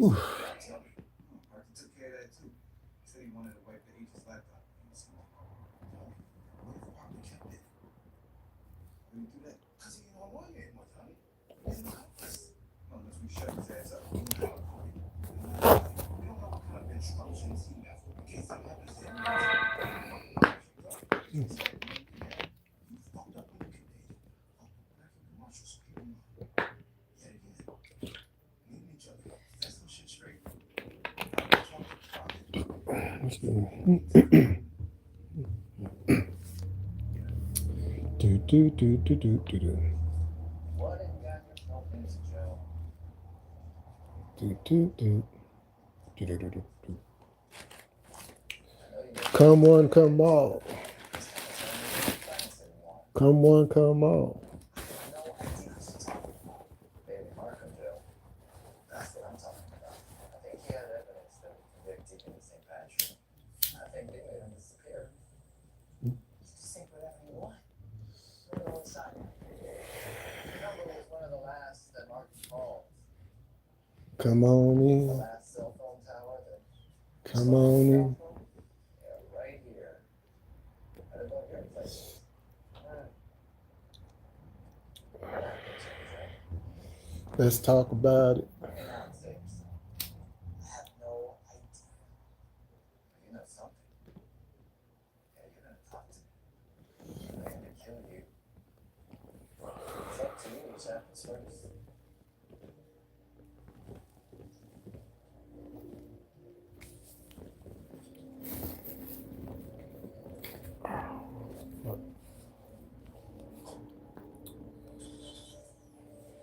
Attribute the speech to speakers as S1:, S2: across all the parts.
S1: Oof. Do, do, do, do, do, do. Do, do, do. Do, do, do, do, do. Come one, come all. Come one, come all. Come on in. Come on in. Let's talk about it.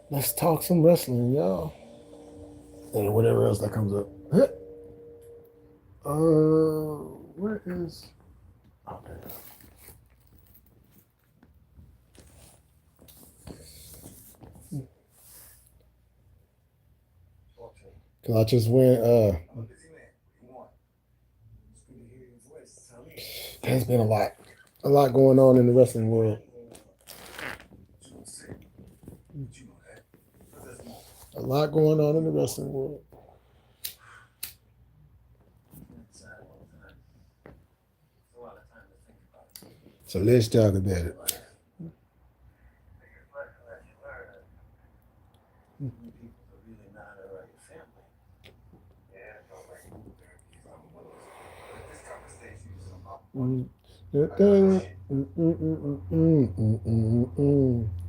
S1: Let's talk some wrestling, y'all. And whatever else that comes up. Where is? Oh, there it is. Cause I just went. There's been a lot going on in the wrestling world. A lot going on in the wrestling world. So let's talk about it.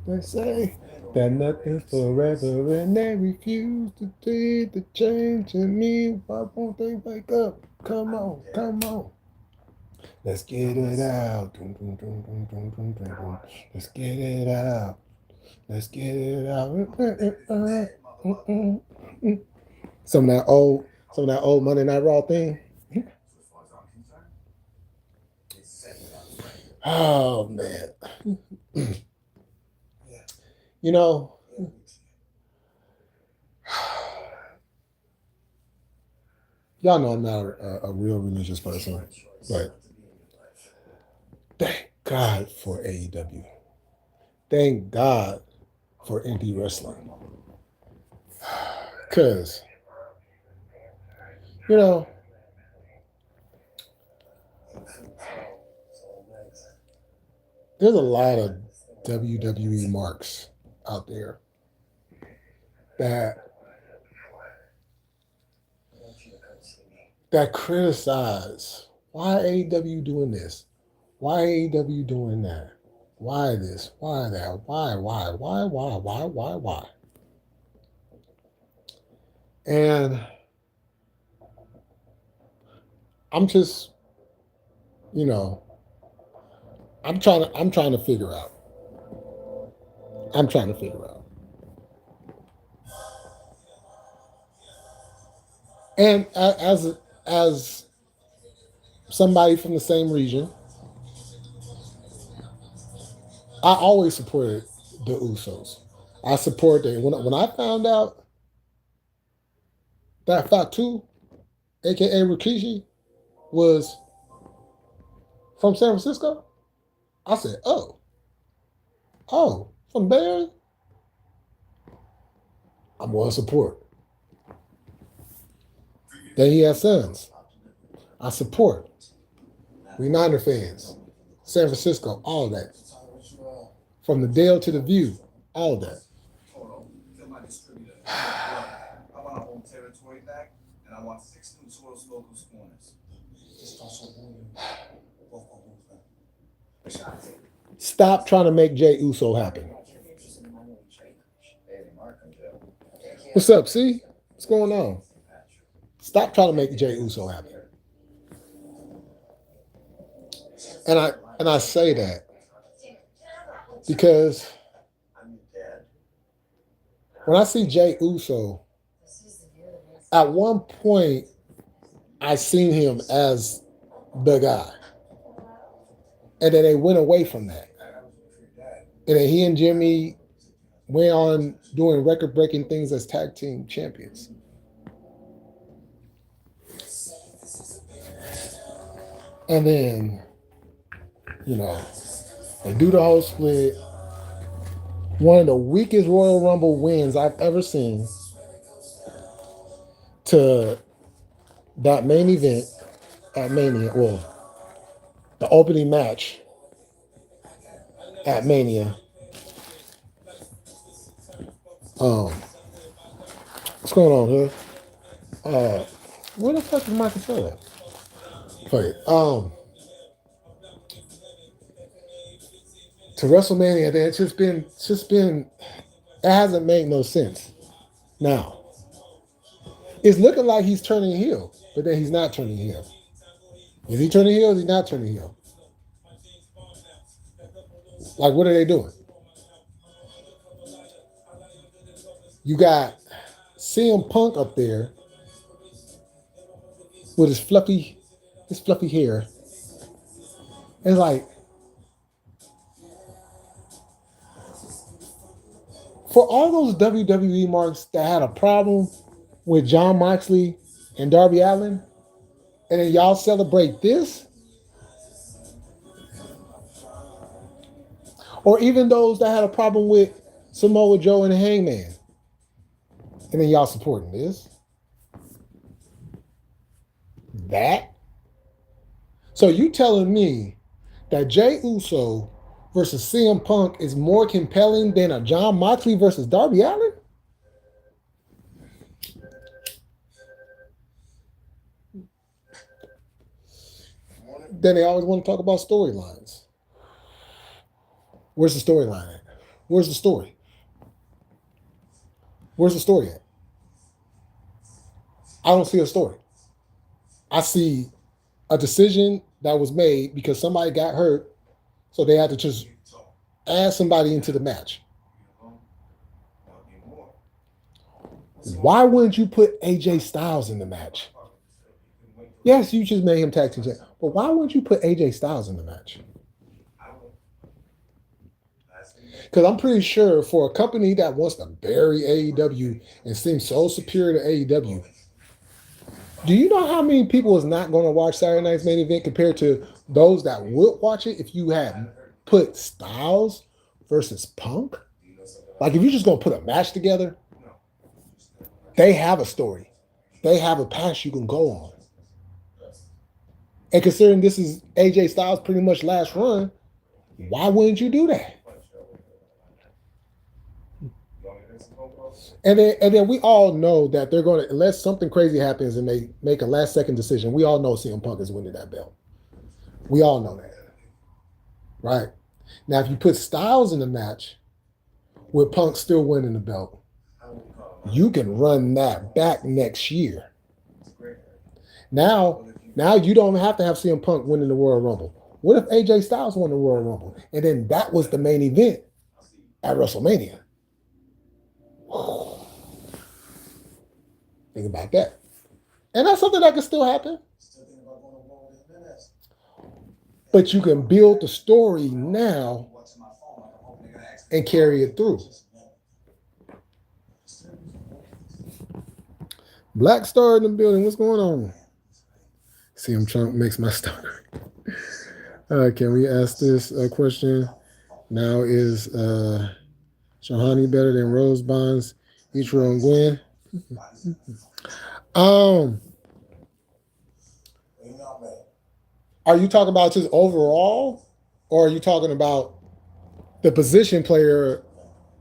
S1: They say that nothing's forever and they refuse to see the change in me. Why won't they wake up? Come on, come on. Let's get it out. Let's get it out. Let's get it out. Some of that old Monday Night Raw thing. Oh man. You know, y'all know I'm not a real religious person, but thank God for AEW. Thank God for indie wrestling. Because, you know, there's a lot of WWE marks out there that criticize why AEW doing this, why AEW doing that, why this, why that, why. And I'm just, you know, I'm trying to figure out. I'm trying to figure out. And as somebody from the same region, I always supported the Usos. I support them. When I found out that Fatu, aka Rikishi, was from San Francisco, I said, from the Bay Area, I'm going to support. Then he has sons. I support. We Niner fans. San Francisco, all of that. From the Dale to the View, all of that.
S2: I want a home territory back, and I want 6 new Toros Locos corners.
S1: Stop trying to make Jey Uso happen. What's up, see? What's going on? Stop trying to make Jey Uso happen. And I say that because when I see Jey Uso, at one point I seen him as the guy. And then they went away from that. And then he and Jimmy went on doing record-breaking things as tag team champions. And then, they do the whole split. One of the weakest Royal Rumble wins I've ever seen to that main event at Mania. Well, the opening match at Mania. What's going on here? Where the fuck is my controller? Wait, to WrestleMania, it's just been, it hasn't made no sense. Now, it's looking like he's turning heel, but then he's not turning heel. Is he turning heel or is he not turning heel? Like, what are they doing? You got CM Punk up there with his fluffy hair. And it's like, for all those WWE marks that had a problem with Jon Moxley and Darby Allin, and then y'all celebrate this? Or even those that had a problem with Samoa Joe and Hangman, and then y'all supporting this? That? So you telling me that Jey Uso versus CM Punk is more compelling than a Jon Moxley versus Darby Allin? Then they always want to talk about storylines. Where's the storyline at? Where's the story? Where's the story at? I don't see a story. I see a decision that was made because somebody got hurt, so they had to just add somebody into the match. Why wouldn't you put AJ Styles in the match? Yes, you just made him tag team champion, but why wouldn't you put AJ Styles in the match? Because I'm pretty sure for a company that wants to bury AEW and seem so superior to AEW, do you know how many people is not going to watch Saturday Night's Main Event compared to those that would watch it if you had put Styles versus Punk? Like, if you're just going to put a match together, they have a story. They have a path you can go on. And considering this is AJ Styles' pretty much last run, why wouldn't you do that? And then we all know that they're going to, unless something crazy happens and they make a last second decision, we all know CM Punk is winning that belt. We all know that. Right? Now, if you put Styles in the match with Punk still winning the belt, you can run that back next year. Now you don't have to have CM Punk winning the Royal Rumble. What if AJ Styles won the Royal Rumble? And then that was the main event at WrestleMania. Think about that. And that's something that can still happen. But you can build the story now and carry it through. Black Star in the building. What's going on? CM Trump makes my stomach. Can we ask this question? Now, is Shahani better than Rose Bonds, Ichiro and Gwen? Are you talking about just overall, or are you talking about the position player,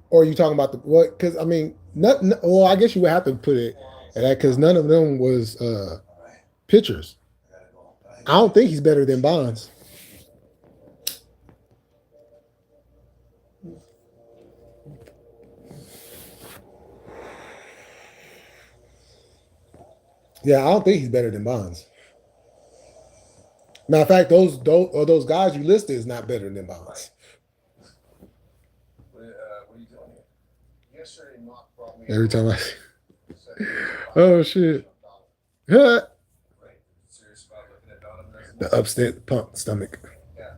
S1: or are you talking about the what? Because I mean, well, I guess you would have to put it at that because none of them was pitchers. I don't think he's better than Bonds. Yeah, I don't think he's better than Bonds. Matter of fact, those guys you listed is not better than Bonds.
S2: What are you doing here? Yesterday, Mark brought me.
S1: Every time I, oh shit, the
S2: Serious about looking at Donovan?
S1: upset pump stomach.
S2: Yeah.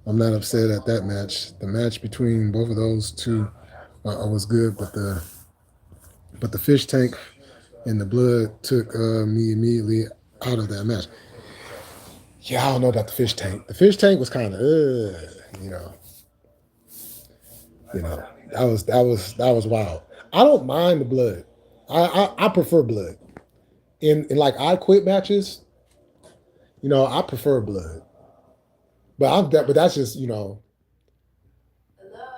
S1: I'm not upset at that match. The match between both of those two was good, but the fish tank and the blood took me immediately out of that match. Yeah, I don't know about the fish tank. The fish tank was kind of, you know, that was wild. I don't mind the blood. I prefer blood in like I quit matches. You know, I prefer blood, but that's just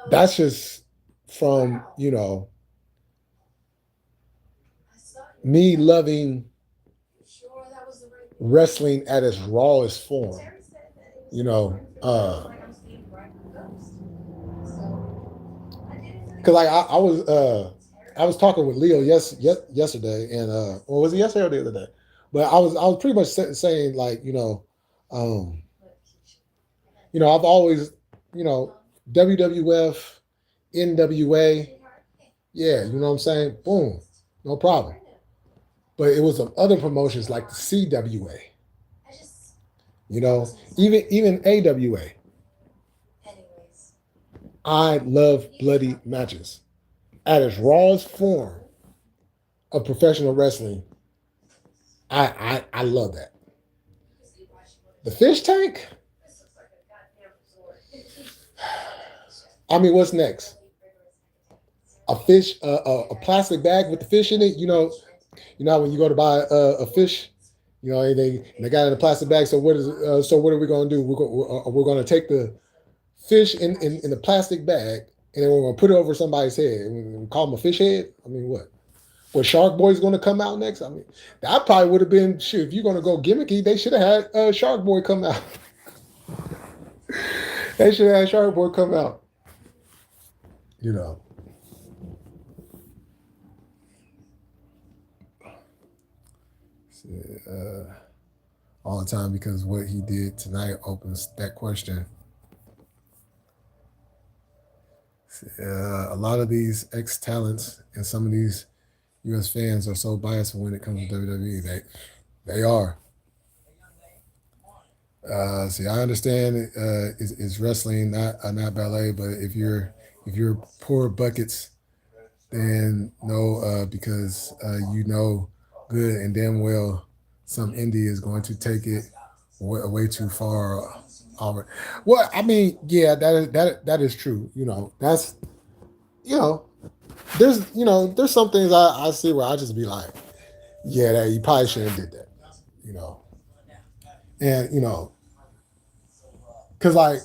S1: that's just from me loving wrestling at its rawest form. You know, because like I was talking with Leo yesterday, and or was it yesterday or the other day? But I was pretty much saying like um, I've always WWF, NWA, yeah, you know what I'm saying? Boom, no problem. But it was some other promotions like the CWA, even AWA. I love bloody matches at its rawest form of professional wrestling. I love that. The fish tank. I mean, what's next? A fish, a plastic bag with the fish in it. When you go to buy a fish, they got it in a plastic bag. So what are we going to do? We're going to take the fish in the plastic bag, and then we're going to put it over somebody's head. And we call them a fish head. I mean, what? What Shark Boy's going to come out next? I mean, that probably would have been shit. If you're going to go gimmicky, they should have had Shark Boy come out. They should have had Shark Boy come out. All the time, because what he did tonight opens that question. A lot of these ex-talents and some of these U.S. fans are so biased when it comes to WWE. They are. See, I understand it's wrestling, not ballet, but if you're poor buckets, then no, because good and damn well some indie is going to take it way too far. Well, I mean, yeah, that is true. That's there's some things I see where I just be like, yeah, that you probably shouldn't have did that. And because like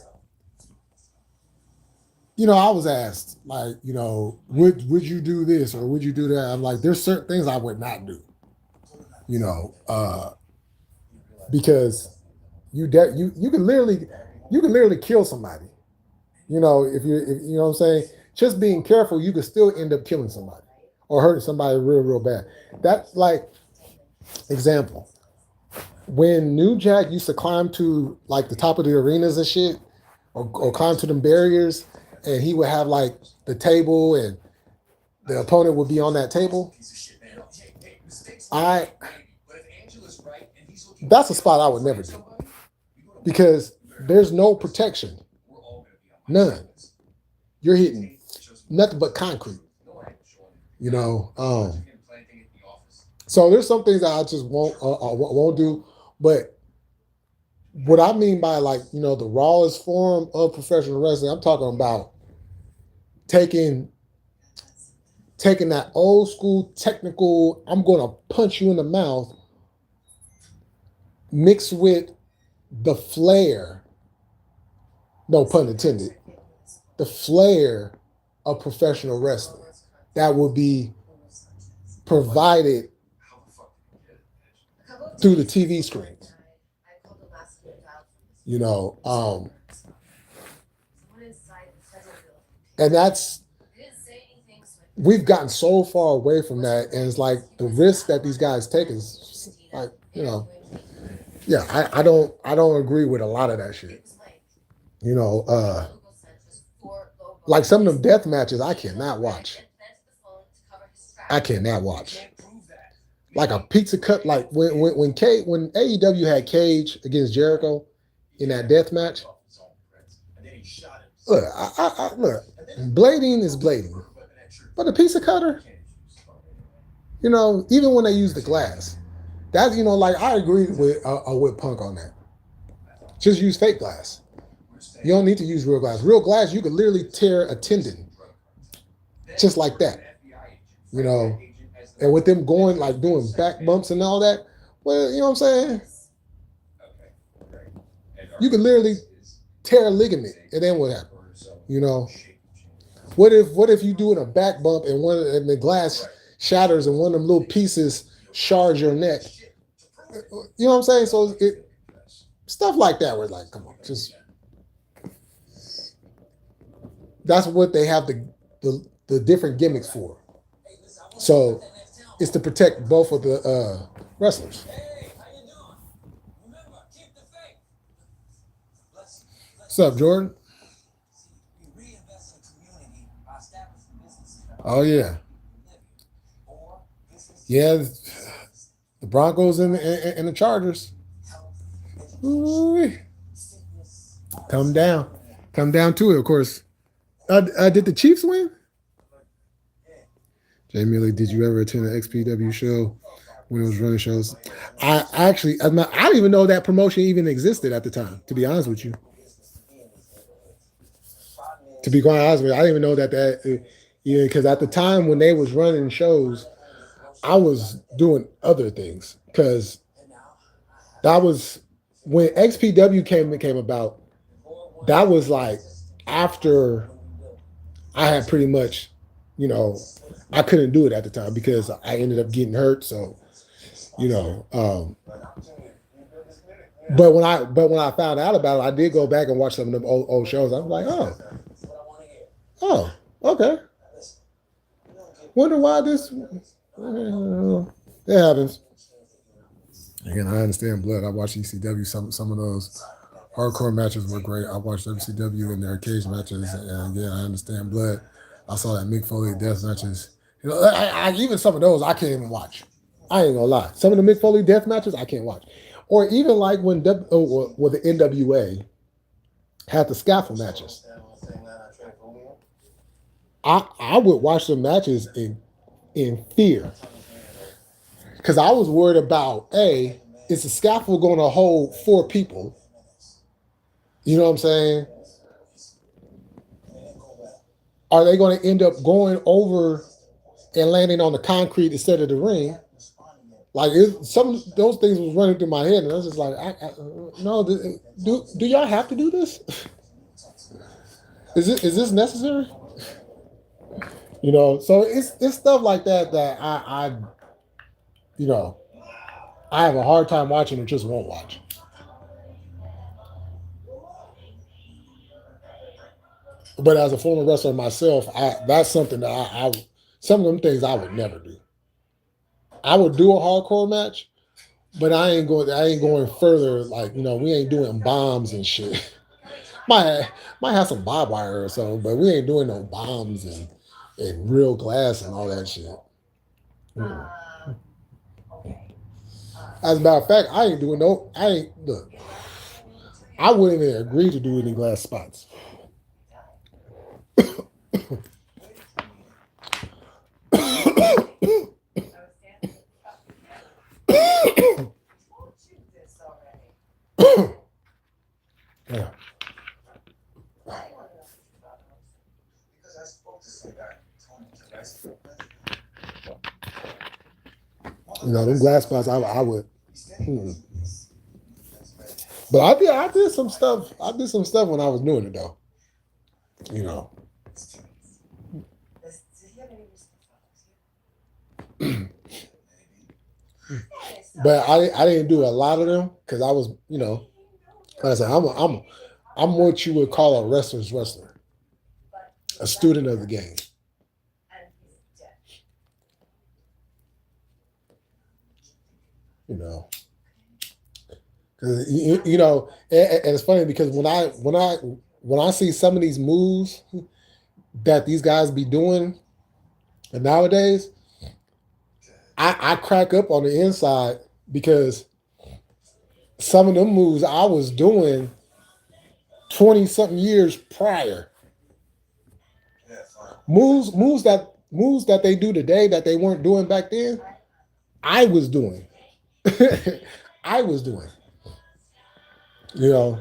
S1: I was asked like, would you do this or would you do that? I'm like, there's certain things I would not do. Because you can literally kill somebody. If you know what I'm saying, just being careful, you could still end up killing somebody or hurting somebody real bad. That's like example. When New Jack used to climb to like the top of the arenas and shit, or climb to them barriers, and he would have like the table and the opponent would be on that table. That's a spot I would never do because there's no protection, none. You're hitting nothing but concrete, So there's some things that I just won't do, but what I mean by like the rawest form of professional wrestling, I'm talking about taking that old school technical, I'm going to punch you in the mouth, mixed with the flair, no pun intended, the flair of professional wrestling that would be provided through the TV screens. You know, and that's we've gotten so far away from that, and it's like the risk that these guys take is like, you know, yeah, I don't agree with a lot of that shit. You know, like some of them death matches I cannot watch. I cannot watch. Like a pizza cut, like when AEW had Cage against Jericho in that death match. Look, look, blading is blading, but the pizza cutter, you know, even when they use the glass, that, you know, like I agree with Punk on that. Just use fake glass. You don't need to use real glass. Real glass, you could literally tear a tendon, just like that. You know, and with them going like doing back bumps and all that, well, you know what I'm saying? You could literally tear a ligament, and then what happens? You know, what if you doing a back bump and the glass shatters and one of them little pieces shards your neck? You know what I'm saying? So stuff like that, where it's like, come on, just that's what they have the different gimmicks for. So it's to protect both of the wrestlers. What's up, Jordan? Oh yeah, yeah. The Broncos and the Chargers. Ooh, come down to it. Of course. Did the Chiefs win? Jay Millie, did you ever attend an XPW show when it was running shows? I actually, I didn't even know that promotion even existed at the time. To be honest with you, I didn't even know that. Yeah, because at the time when they was running shows, I was doing other things because that was when XPW came about. That was like after I had pretty much, you know, I couldn't do it at the time because I ended up getting hurt. So, you know, but when I found out about it, I did go back and watch some of them old shows. I was like, oh, okay. Wonder why this. It happens. Again, I understand blood. I watched ECW. Some of those hardcore matches were great. I watched WCW and their cage matches, and again, I understand blood. I saw that Mick Foley death matches. You know, even some of those I can't even watch. I ain't gonna lie. Some of the Mick Foley death matches I can't watch, or even like when the NWA had the scaffold matches. I would watch the matches in fear because I was worried about is the scaffold going to hold 4 people? You know what I'm saying? Are they going to end up going over and landing on the concrete instead of the ring? Like some of those things was running through my head, and I was just like, no, do y'all have to do this? Is this necessary? You know, so it's stuff like that I you know, I have a hard time watching and just won't watch. But as a former wrestler myself, that's something that some of them things I would never do. I would do a hardcore match, but I ain't going further. Like, you know, we ain't doing bombs and shit. might have some barbed wire or something, but we ain't doing no bombs and real glass and all that shit. As a matter of fact, I wouldn't even agree to do any glass spots. Yeah. You know, them glass spots, I would. But I did some stuff. I did some stuff when I was doing it though. You know. But I didn't do a lot of them because I was, you know, like I said, I'm what you would call a wrestler's wrestler, a student of the game. You know, because you know, and it's funny because when I see some of these moves that these guys be doing nowadays, I crack up on the inside because some of them moves I was doing 20 something years prior. Moves that they do today that they weren't doing back then, I was doing. I was doing. You know.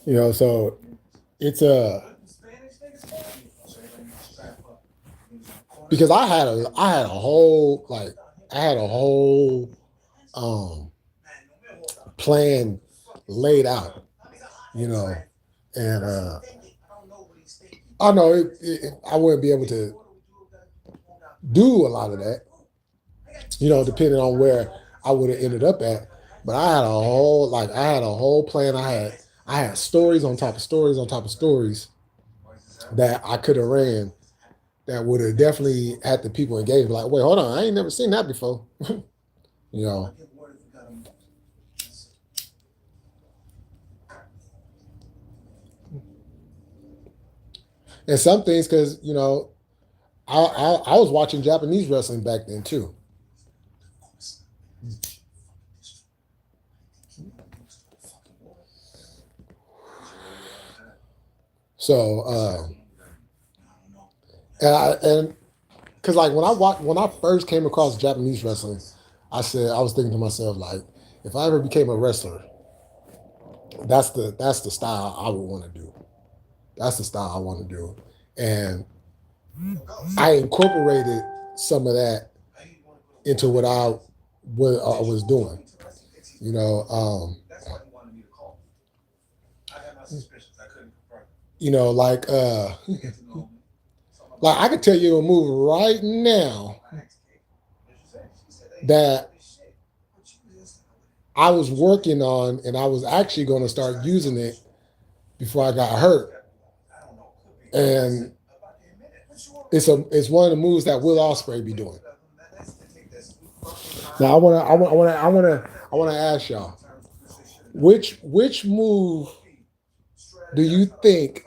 S1: You know, so it's a because I had a whole like I had a whole um plan laid out, you know, and I know I wouldn't be able to do a lot of that, you know, depending on where I would have ended up at. But I had a whole plan. I had stories on top of stories on top of stories that I could have ran that would have definitely had the people engaged. Like, wait, hold on, I ain't never seen that before. You know. And some things because, you know, I was watching Japanese wrestling back then too. So and because like when I first came across Japanese wrestling, I was thinking to myself like, if I ever became a wrestler, that's the style I would want to do. That's the style I want to do, and I incorporated some of that into what I was doing. You know, you know, like I could tell you a move right now that I was working on, and I was actually going to start using it before I got hurt. And it's one of the moves that Will Ospreay be doing. Now I wanna ask y'all, which move do you think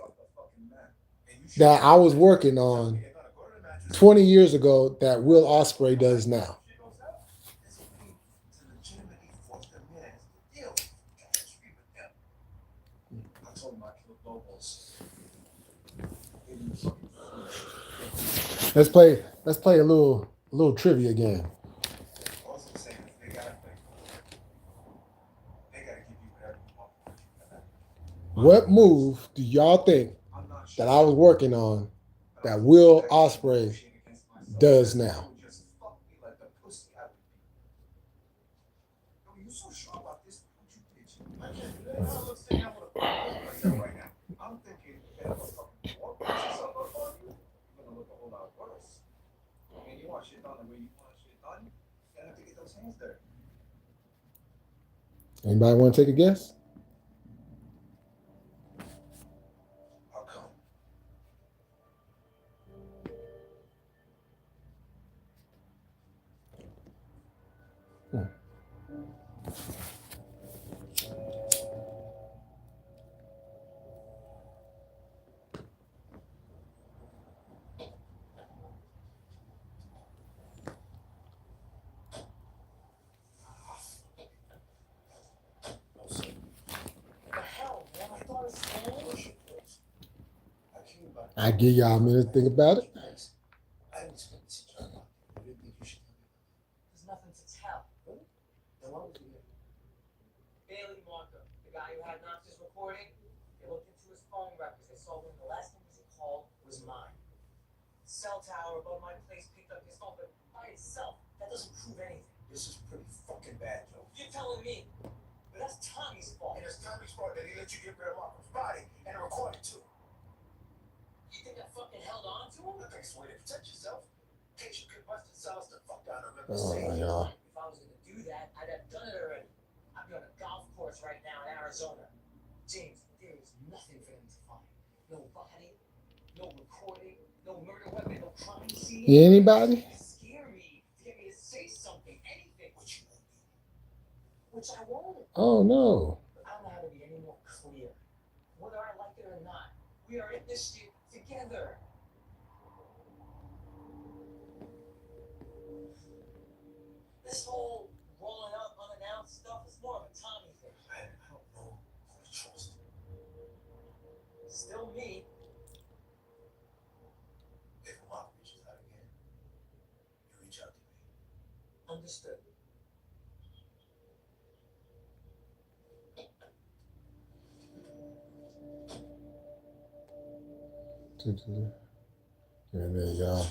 S1: that I was working on 20 years ago that Will Ospreay does now? Let's play a little trivia game. What move do y'all think that I was working on that Will Ospreay does now? Anybody want to take a guess? I give y'all a minute to think about it.
S3: The guy who had Knox's recording, they looked into his phone records. They saw when the last number he called was mine. Cell tower above my place picked up his phone, but by itself, that doesn't prove anything.
S2: This is pretty fucking bad, Joe.
S3: You're telling me, but that's Tommy's fault.
S2: And it's Tommy's fault that he let you get rid of Marco's body and a recording too.
S3: You think I fucking held on to him?
S2: That makes way to protect yourself. In case you could bust themselves the fuck out of
S1: Oh,
S2: River
S1: yeah.
S3: If I was gonna do that, I'd have done it already. I'd be on a golf course right now in Arizona. James, there is nothing for them to find. No body, no recording, no murder weapon, no crime scene.
S1: Anybody?
S3: Scare me to get me to say something, anything. Which I won't.
S1: Oh, no.
S3: I don't know how to be any more clear. Whether I like it or not, we are in this shit together. This whole rolling up unannounced stuff is more of a Tommy thing.
S2: Man, I don't know who to trust.
S3: Still me.
S2: If Mark reaches out again, you reach out to me.
S3: Understood.
S1: And there you go.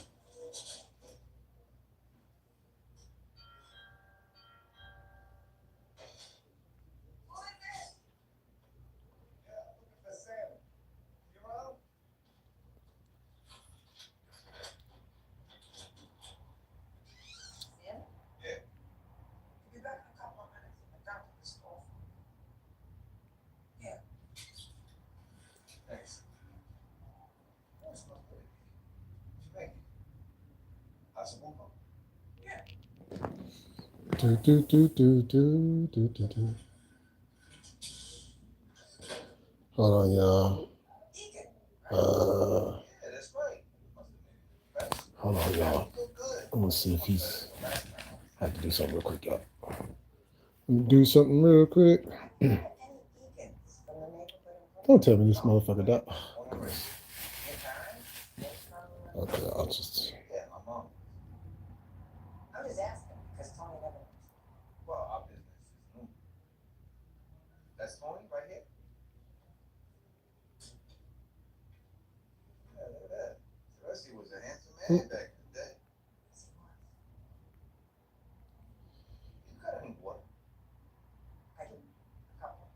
S2: Thanks. What's my play? What you think? How's the move on?
S1: Do, do, do, do, do, do, do, do. Hold on, y'all.
S2: Yeah, that's great.
S1: Hold on, y'all.
S2: Look good.
S1: I'm gonna see if he's. I have to do something real quick, y'all. Do something real quick. Don't tell me this motherfucker died. Okay, I'll just.
S2: Yeah, my mom.
S3: I'm just asking because Tony never.
S2: Well, our business is new. That's Tony right here. Yeah, look at that. Teresi was a handsome man back in the day. You got any water?
S3: I do. A couple.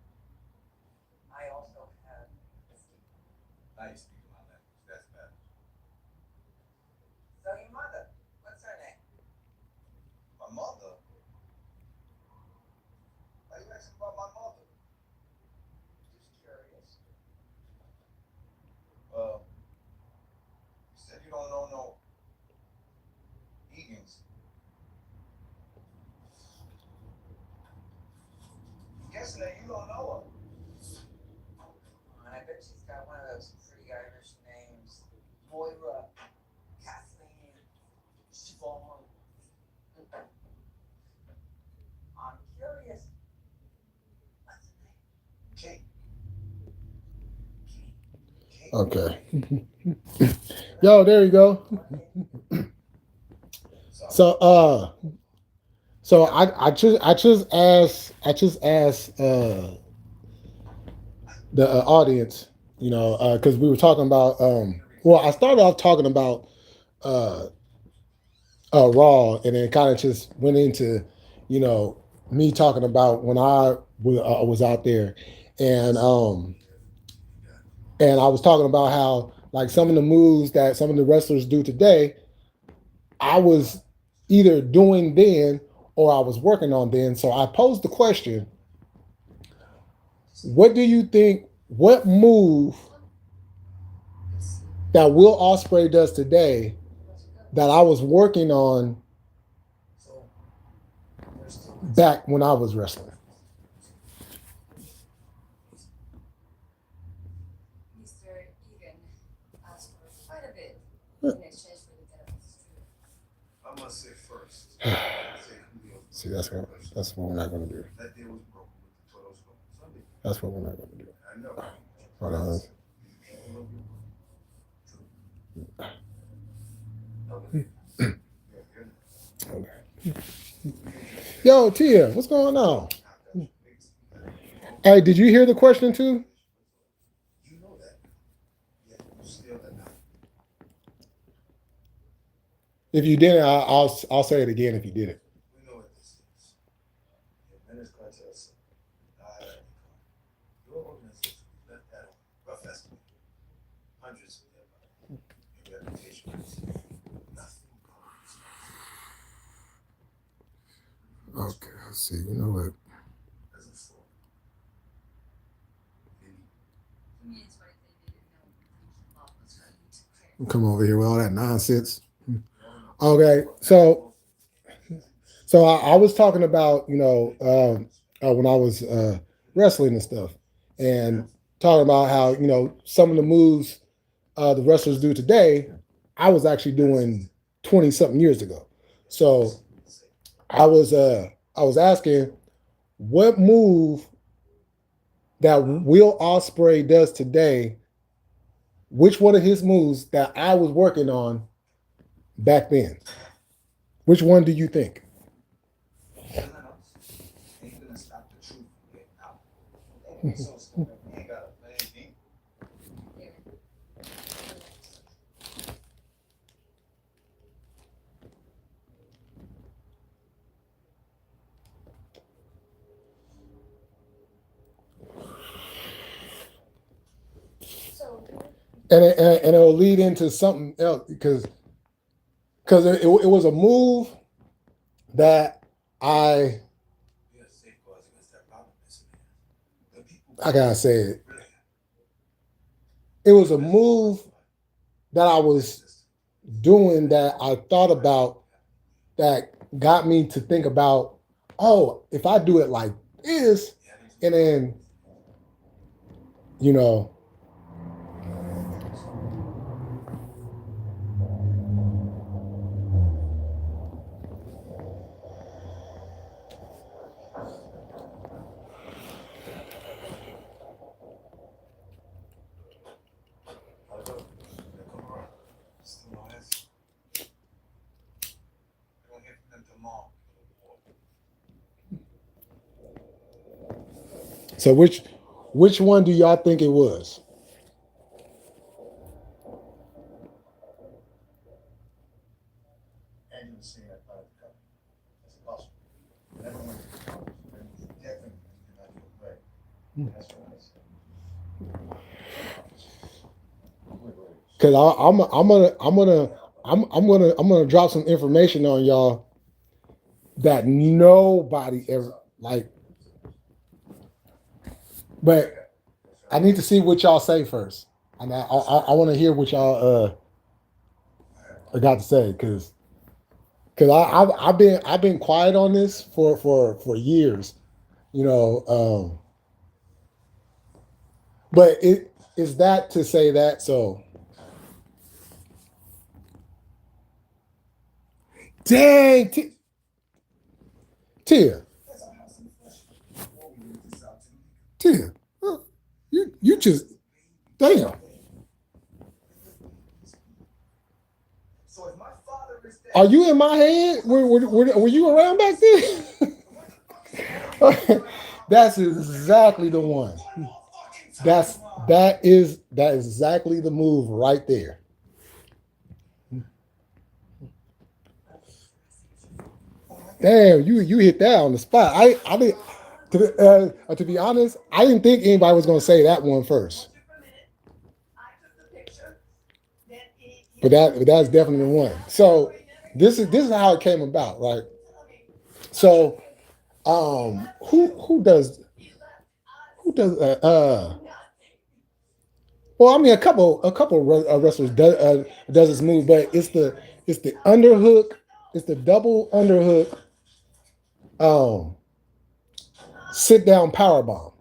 S3: I also have whiskey.
S2: Now you speak my language. That's better.
S3: So your mother, what's her name?
S2: My mother? Why you asking about my mother?
S3: Just curious.
S2: You said you don't know no Egan's. I'm guessing that you don't know her.
S3: And I bet she's got one of those pretty Irish names. Moira, Kathleen, Siobhan. I'm curious. What's her name?
S2: Kate.
S1: Okay. Yo, there you go. So I just asked the audience, you know, because we were talking about well, I started off talking about Raw, and then kind of just went into, you know, me talking about when I was out there, and I was talking about how like some of the moves that some of the wrestlers do today, I was either doing then or I was working on then. So I posed the question, what do you think, what move that Will Ospreay does today that I was working on back when I was wrestling?
S4: Mr. Egan asked for quite a bit in exchange for the death of his student.
S2: I must say first.
S1: See, that's what we're not going to do.
S2: That deal was broken with the Toros Sunday.
S1: That's what we're not going to do.
S2: I know.
S1: Hold on. Okay. Yo, Tia, what's going on? Hey, did you hear the question too?
S2: You know that. Yeah, you still are not.
S1: If you didn't, I'll say it again if you did it.
S2: We know what this is. Your Menace Cartel said, not at your organization left that on rough estimate. Hundreds of their lives. Your reputation is nothing but
S1: Okay, let's see. You know what?
S2: as a fraud. Vinny,
S4: To me, it's right they didn't know who love was going to create.
S1: Come over here with all that nonsense. Okay, so I was talking about when I was wrestling and stuff, and talking about how some of the moves the wrestlers do today, I was actually doing 20 something years ago. So I was asking what move that Will Ospreay does today, which one of his moves that I was working on back then, which one do you think?
S2: nothing else ain't gonna stop the truth from getting out. They ain't so stupid. We ain't got a plan B.
S4: Here. So,
S1: And it'll lead into something else because it was a move that
S2: We have safeguards against that problem, Mr. Man. The people
S1: I gotta say it.
S2: really
S1: It was a move that I was doing that I thought about that got me to think about, oh, if I do it like this, and then you know,
S2: come around. Still no answer. We don't hear from them tomorrow.
S1: so which one do y'all think it was?
S2: And you were seeing that part of the company. That's possible. Everyone definitely not your way. That's what I said.
S1: Because I'm gonna drop some information on y'all that nobody ever like. But I need to see what y'all say first, and I want to hear what y'all got to say because I've been quiet on this for years, but it is that to say that so. Dang, Tia, you just damn.
S2: So if my father is dead,
S1: Are you in my head? Were you around back then? That's exactly the one. That is exactly the move right there. Damn, you hit that on the spot. I didn't to be honest, I didn't think anybody was gonna say that one first. But that's definitely the one. So this is how it came about, right? So who does well, I mean, a couple wrestlers does this move, but it's the underhook, it's the double underhook, sit down power bomb.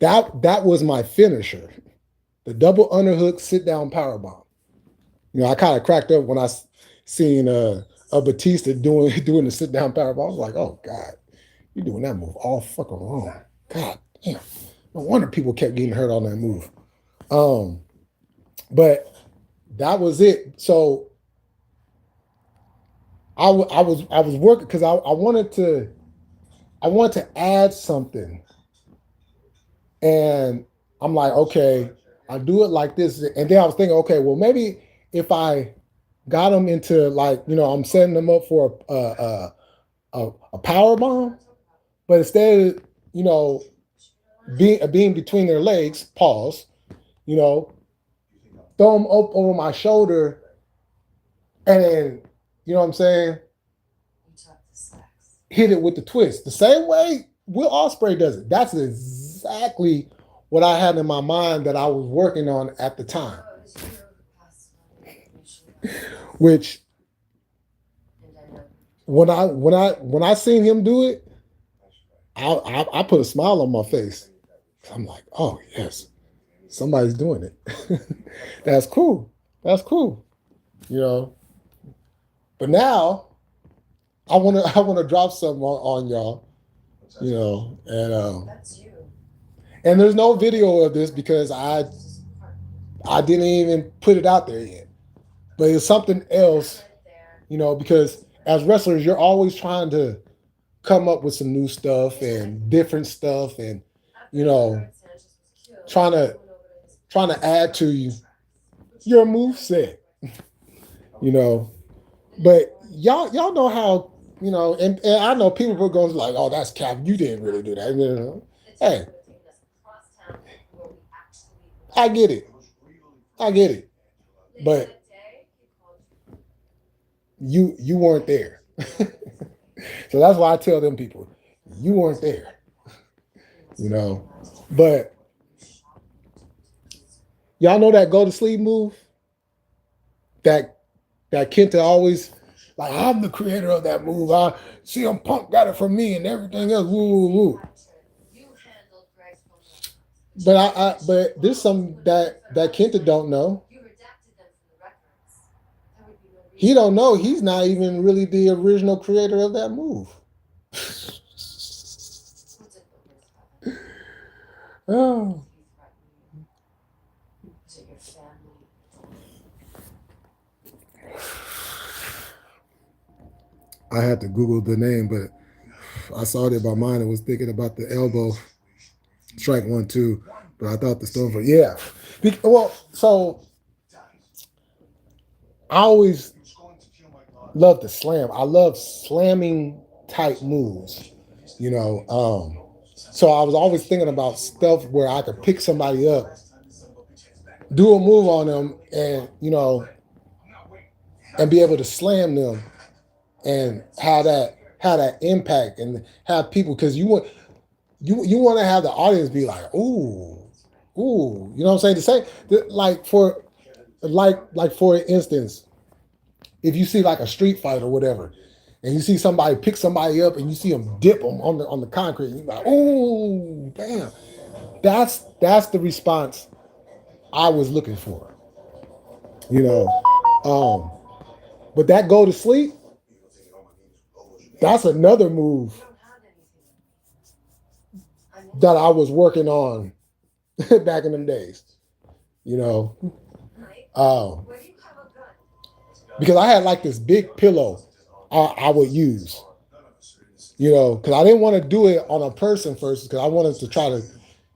S1: That was my finisher, the double underhook, sit down power bomb. I kind of cracked up when I seen a Batista doing the sit down power bomb. I was like, oh God, you're doing that move all fucking wrong. God damn. No wonder people kept getting hurt on that move. But that was it. So I was working because I wanted to I want to add something. And I'm like, okay, I'll do it like this. And then I was thinking, okay, well, maybe if I got them into like, I'm setting them up for a power bomb, but instead of, being between their legs, pause, throw them up over my shoulder, and then, you know what I'm saying? Hit it with the twist. The same way Will Ospreay does it. That's exactly what I had in my mind that I was working on at the time. Which when I seen him do it, I put a smile on my face. I'm like, oh yes, somebody's doing it. That's cool. That's cool. But now I wanna drop something on y'all, and
S4: That's you.
S1: and there's no video of this because I didn't even put it out there yet. But it's something else, because as wrestlers, you're always trying to come up with some new stuff and different stuff, and trying to add to your move set. But y'all know how, and I know people are going to like, oh, that's cap. You didn't really do that. Hey, I get it. But you weren't there. So that's why I tell them people, you weren't there. But y'all know that go to sleep move? That Kenta always like, I'm the creator of that move. CM Punk got it from me and everything else. Woo woo woo. But there's some that Kenta don't know. He don't know he's not even really the original creator of that move. Oh. I had to Google the name, but I saw it in my mind and was thinking about the elbow strike 1-2. But I thought the stone for Well, so I always love to slam. I love slamming type moves, So I was always thinking about stuff where I could pick somebody up, do a move on them, and and be able to slam them, and have that impact and have people, because you want to have the audience be like, ooh, you know what I'm saying? The same, like for instance, if you see like a street fight or whatever, and you see somebody pick somebody up and you see them dip them on the concrete, and you're like, ooh, damn. That's the response I was looking for. But that go to sleep, that's another move that I was working on back in them days. Because I had like this big pillow I would use, because I didn't want to do it on a person first, because I wanted to try to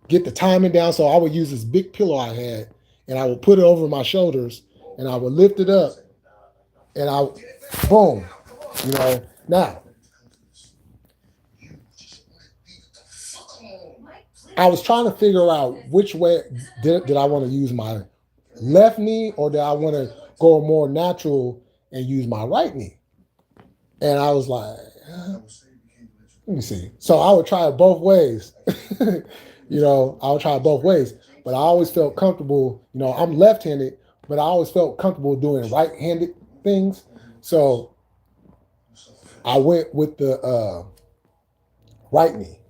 S1: get the timing down. So I would use this big pillow I had, and I would put it over my shoulders, and I would lift it up, and boom, Now, I was trying to figure out which way did I want to use my left knee, or did I want to go more natural and use my right knee? And I was like, let me see. So I would try it both ways. I would try it both ways. But I always felt comfortable, I'm left-handed, but I always felt comfortable doing right-handed things. So I went with the right knee,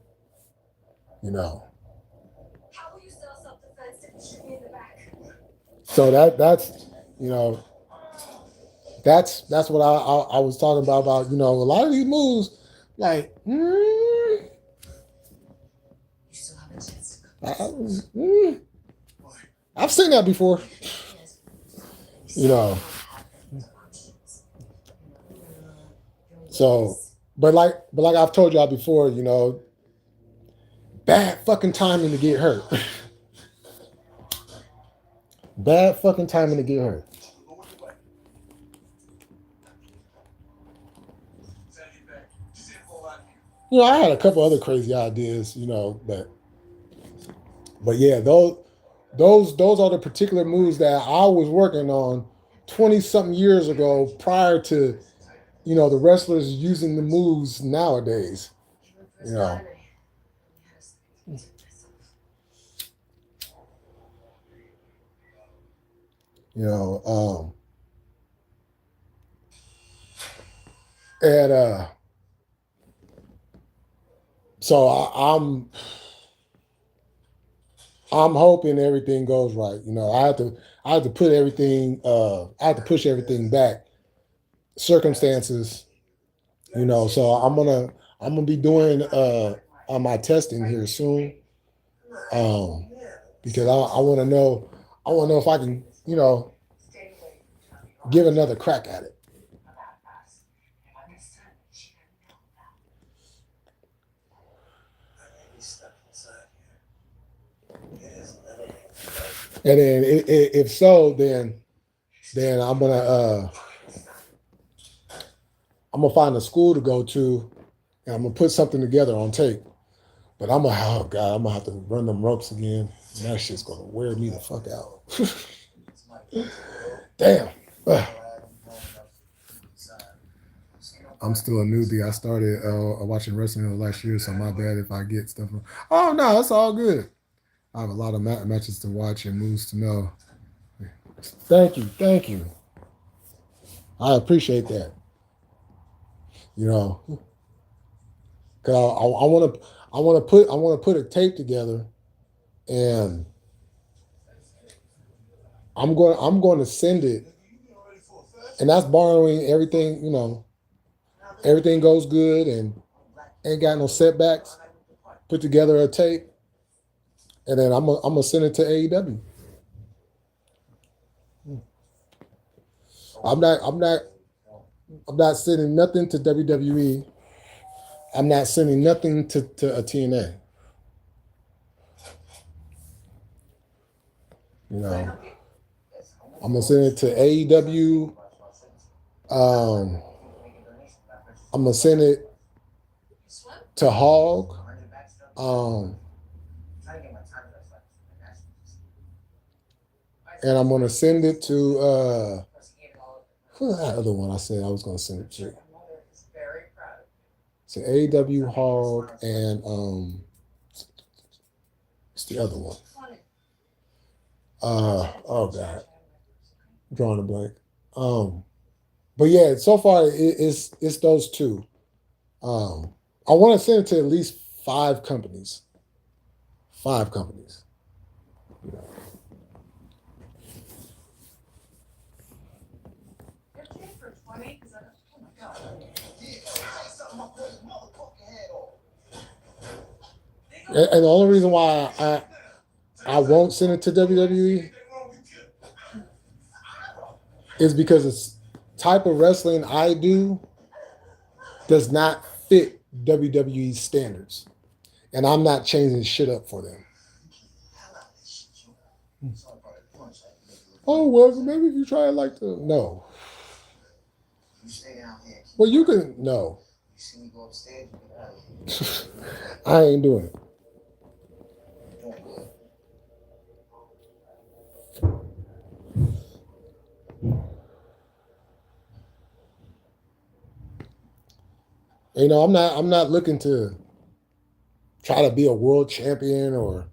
S1: So that's that's what I was talking about a lot of these moves, like I've seen that before, So But like I've told y'all before, you know, bad fucking timing to get hurt. Bad fucking timing to get hurt. You know, I had a couple other crazy ideas, you know, but yeah, those are the particular moves that I was working on 20 something years ago prior to, you know, the wrestlers using the moves nowadays. You know. You know, and so I'm hoping everything goes right. You know, I had to put everything I had to push everything back. Circumstances, you know, so I'm gonna be doing on my testing here soon. Because I wanna know if I can, you know, give another crack at it. And then if so, then I'm gonna find a school to go to, and I'm gonna put something together on tape. But I'm gonna have to run them ropes again. And that shit's gonna wear me the fuck out. Damn. I'm still a newbie. I started watching wrestling last year, so my bad if I get stuff. Oh no, it's all good. I have a lot of matches to watch and moves to know. Thank you. I appreciate that. You know, cause I want to put a tape together, and I'm going to send it, and that's borrowing everything. You know, everything goes good and ain't got no setbacks. Put together a tape, and then I'm gonna send it to AEW. I'm not sending nothing to WWE. I'm not sending nothing to a TNA. You know, I'm gonna send it to AEW. I'm gonna send it to Hog. And I'm gonna send it to who's that other one I said I was gonna send it to? To AEW, Hog, and it's the other one. Oh god, I'm drawing a blank. But yeah, so far it's those two. I want to send it to at least 5 companies. 5 companies. You know. And the only reason why I won't send it to WWE is because the type of wrestling I do does not fit WWE standards. And I'm not changing shit up for them. Oh, well, maybe if you try it like the... No. Well, you can... No. I ain't doing it. You know, I'm not looking to try to be a world champion or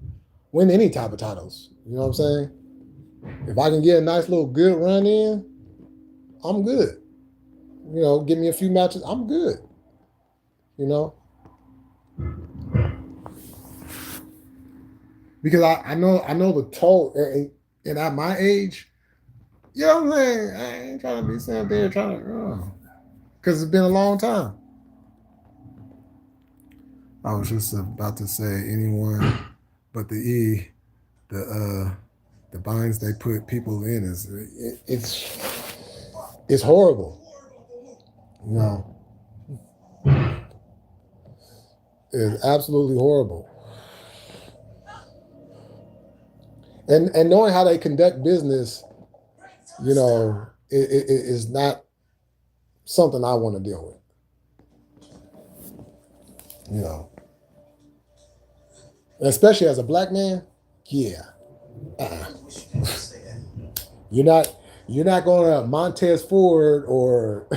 S1: win any type of titles. You know what I'm saying? If I can get a nice little good run in, I'm good. You know, give me a few matches, I'm good. You know? Because I know the toll, and at my age, you know what I'm saying? I ain't trying to be sitting there trying to, because it's been a long time. I was just about to say anyone but the E, the binds they put people in is it's horrible. You know. is absolutely horrible. And knowing how they conduct business, it is not something I want to deal with. Especially as a black man. Yeah. Uh-uh. You're not you're not gonna Montez Ford, or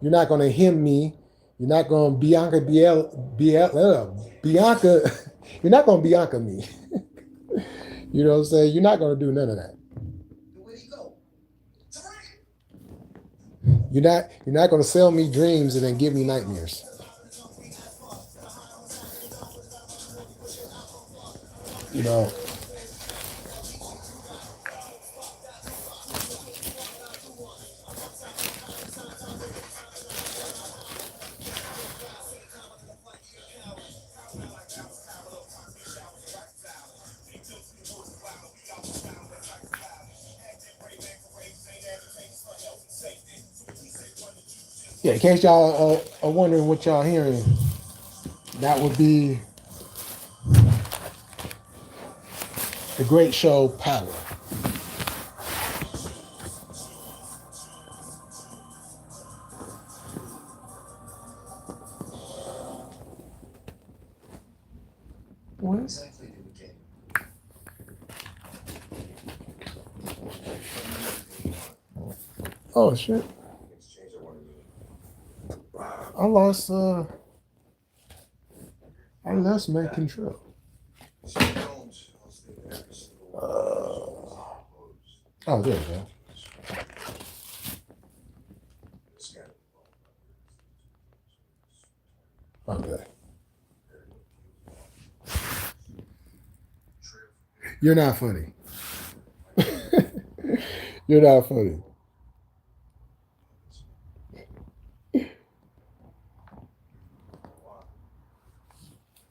S1: you're not gonna him me. You're not gonna Bianca. You're not gonna Bianca me. You know what I'm saying? You're not gonna do none of that.
S3: Where'd he go?
S1: You're not gonna sell me dreams and then give me nightmares. You know. Yeah, in case y'all are wondering what y'all hearing, that would be the great show Power.
S2: What exactly did we get?
S1: Oh shit! I lost. I lost my control. Oh, there you go. Okay. You're not funny. You're not funny.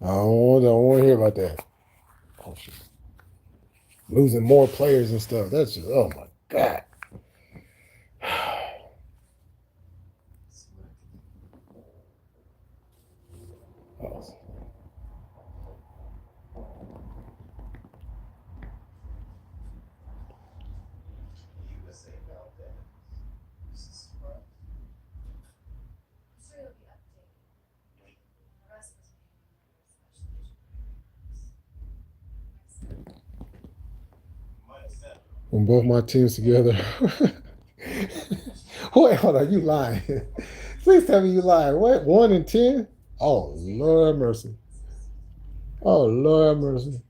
S1: I don't want to hear about that. Oh shit. Losing more players and stuff. That's just, oh my God. Oh.
S4: So you'll be updated. The rest was
S1: When both my teams together. Wait, hold on. You lying. Please tell me you lying. What? 1-10? Oh, Lord mercy. Oh, Lord mercy.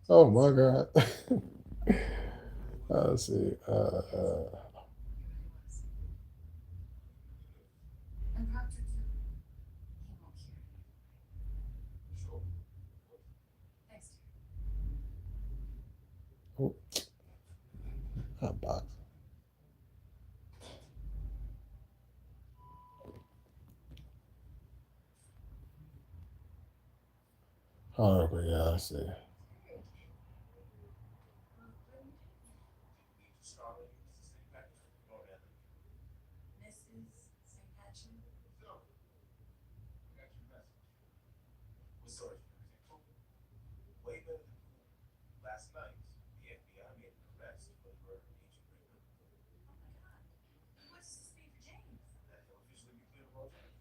S1: Oh, my God. Let's see.
S4: And Proctor too. He won't hear it. Thanks, dear.
S1: Oh, hot box. Oh, yeah, I see.
S4: Mrs. St. Patrick.
S2: Last night, the FBI made an arrest for the murder of Agent Raymond.
S4: Oh my God. What's this mean for James?
S2: That he'll officially be cleared of all charges.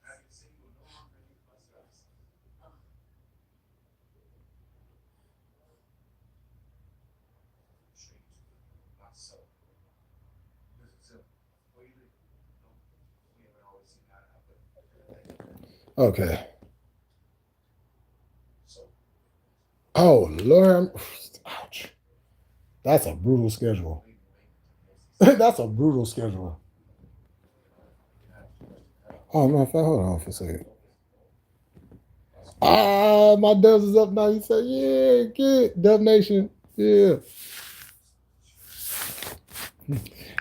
S2: Happy to say you will no longer need my services. Not so. Listen, Sim, before you leave, we haven't always seen eye to eye, but
S1: Okay.
S2: so
S1: Oh, Lord. Ouch. That's a brutal schedule. That's a brutal schedule. Oh, no, hold on for a second. Ah, my Dubs is up now. You say, yeah, get Dub Nation. Yeah.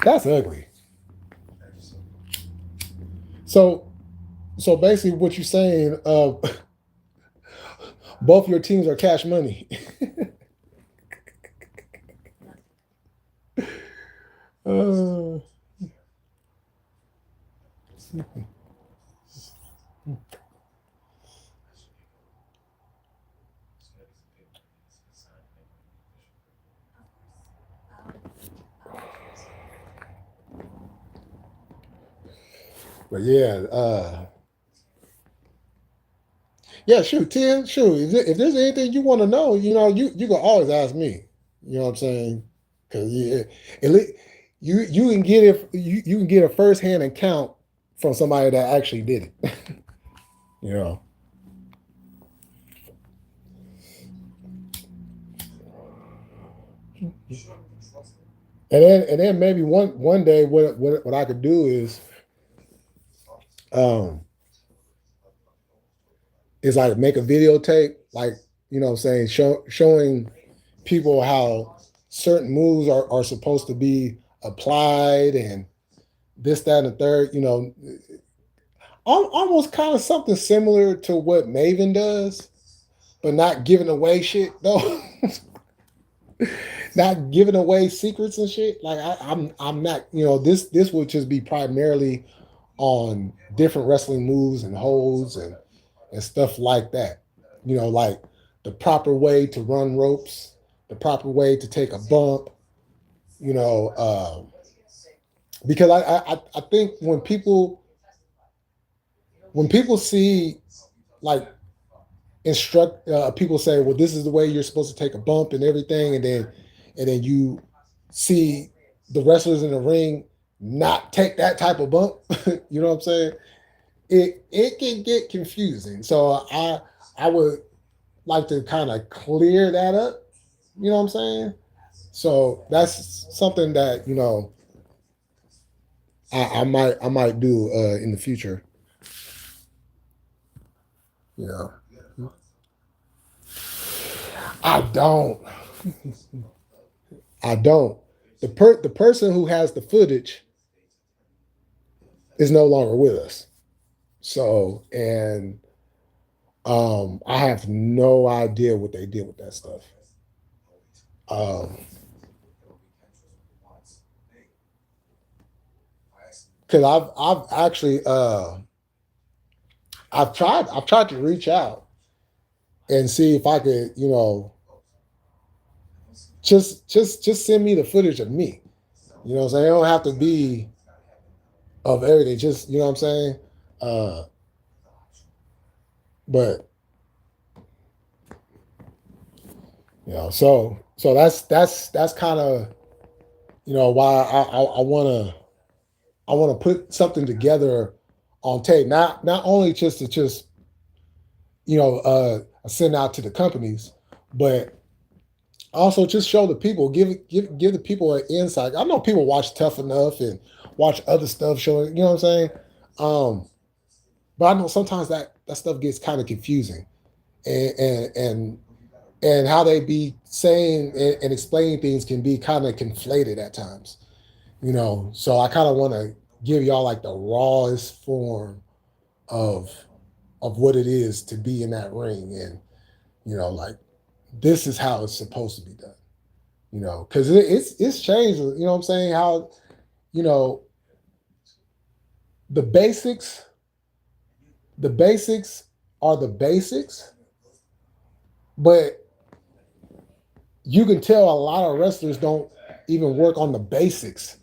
S1: That's ugly. So basically what you're saying, both your teams are cash money. uh, But yeah, yeah, shoot, Tim, shoot. If there's anything you want to know, you can always ask me. You know what I'm saying? Because yeah, at least you can get it. You can get a first hand account from somebody that actually did it. you know. And then maybe one day what I could do um is like make a videotape, like what I'm saying, showing people how certain moves are supposed to be applied and this, that, and the third, almost kind of something similar to what Maven does, but not giving away shit though. Not giving away secrets and shit. Like I'm not, this would just be primarily on different wrestling moves and holds and stuff like that. Like the proper way to run ropes, the proper way to take a bump, because I think when people see like instruct people say, well, this is the way you're supposed to take a bump and everything, and then you see the wrestlers in the ring not take that type of bump. You know what I'm saying? It can get confusing. So I would like to kind of clear that up. You know what I'm saying? So that's something that I might do in the future. I don't. I don't. The person who has the footage is no longer with us. So and I have no idea what they did with that stuff. Because I've actually I've tried to reach out and see if I could just send me the footage of me. You know what I'm saying? It don't have to be of everything. Just what I'm saying. But so that's kind of why I want to put something together on tape. Not only just to send out to the companies, but also just show the people, give the people an insight. I know people watch Tough Enough and watch other stuff showing, what I'm saying? But I know sometimes that stuff gets kind of confusing, and how they be saying and explaining things can be kind of conflated at times. So I kind of want to give y'all like the rawest form of what it is to be in that ring, and like this is how it's supposed to be done. Because it's changed. You know what I'm saying? How the basics are the basics, but you can tell a lot of wrestlers don't even work on the basics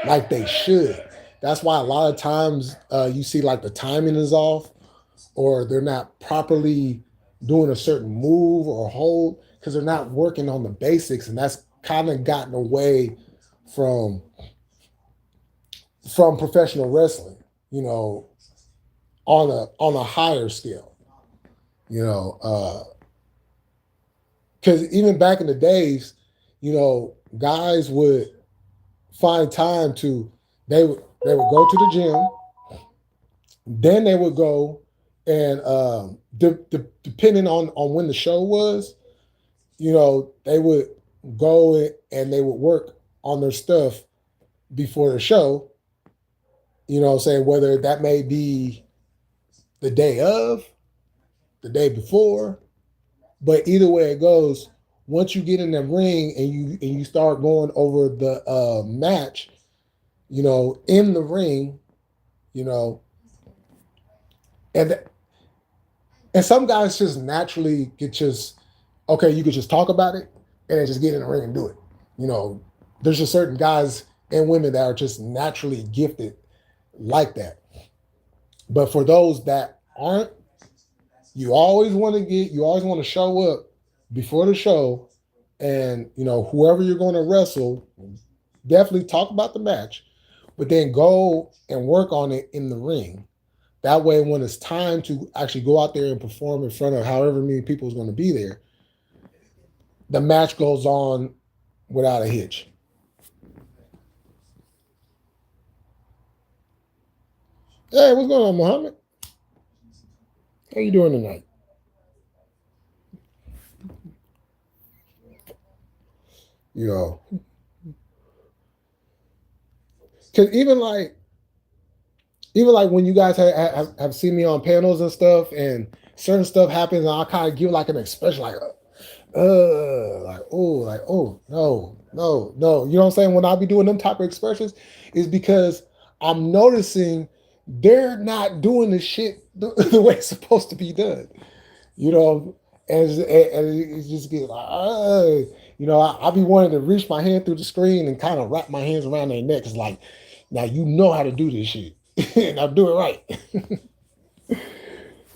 S1: like they should. That's why a lot of times you see like the timing is off, or they're not properly doing a certain move or hold because they're not working on the basics, and that's kind of gotten away from professional wrestling. On a higher scale. Because even back in the days, guys would find time to they would go to the gym, then they would go and depending on when the show was, they would go and they would work on their stuff before the show. Saying whether that may be the day of, the day before, but either way it goes, once you get in the ring and you start going over the match, in the ring, and some guys just naturally get okay, you could just talk about it and then just get in the ring and do it. There's just certain guys and women that are just naturally gifted like that. But for those that aren't, you always want to show up before the show, and whoever you're going to wrestle, definitely talk about the match, but then go and work on it in the ring. That way, when it's time to actually go out there and perform in front of however many people is going to be there, the match goes on without a hitch. Hey, what's going on, Muhammad? How you doing tonight? Because even like when you guys have seen me on panels and stuff, and certain stuff happens, and I kind of give like an expression, like oh, no. You know what I'm saying? When I be doing them type of expressions, is because I'm noticing they're not doing the shit the way it's supposed to be done. And it just get like, I be wanting to reach my hand through the screen and kind of wrap my hands around their neck. It's like, now you know how to do this shit. Now do it right.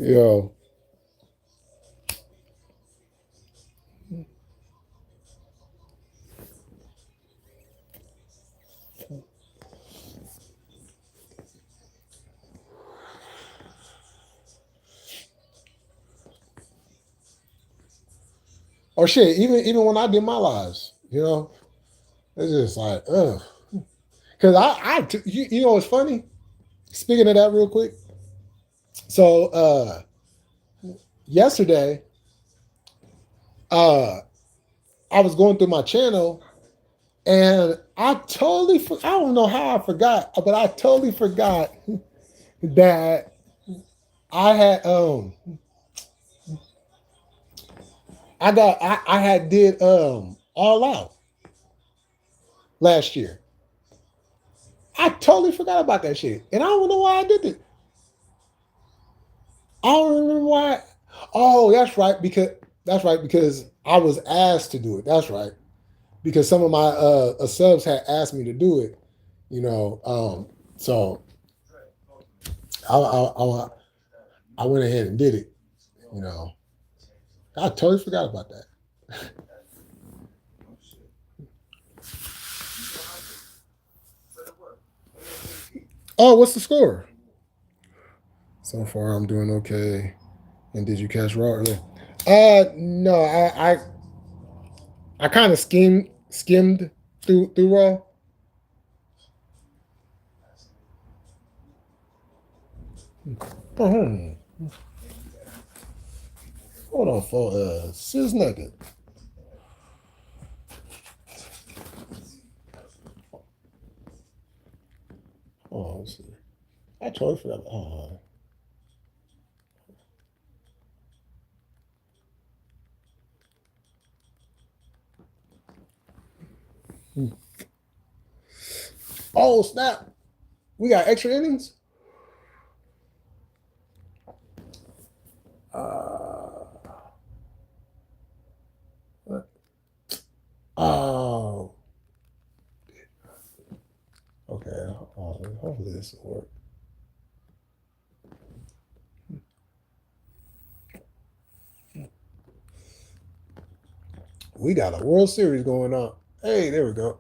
S1: Yo. Or shit, even when I did my lives, it's just like, ugh. Because you know what's funny? Speaking of that real quick. So yesterday, I was going through my channel, and I don't know how I forgot, but I totally forgot that I had I had did All Out last year. I totally forgot about that shit, and I don't know why I did it. I don't remember why. Oh, that's right, because I was asked to do it. That's right, because some of my subs had asked me to do it. So I went ahead and did it. I totally forgot about that. Oh, what's the score? So far, I'm doing okay. And did you catch Raw earlier? No, I kind of skimmed through Raw. Oh, hold on for Sis Nugget. Oh, let's see. I totally forgot. Oh. Oh, snap. We got extra innings? What? Oh. Okay. Hopefully this will work. We got a World Series going on. Hey, there we go.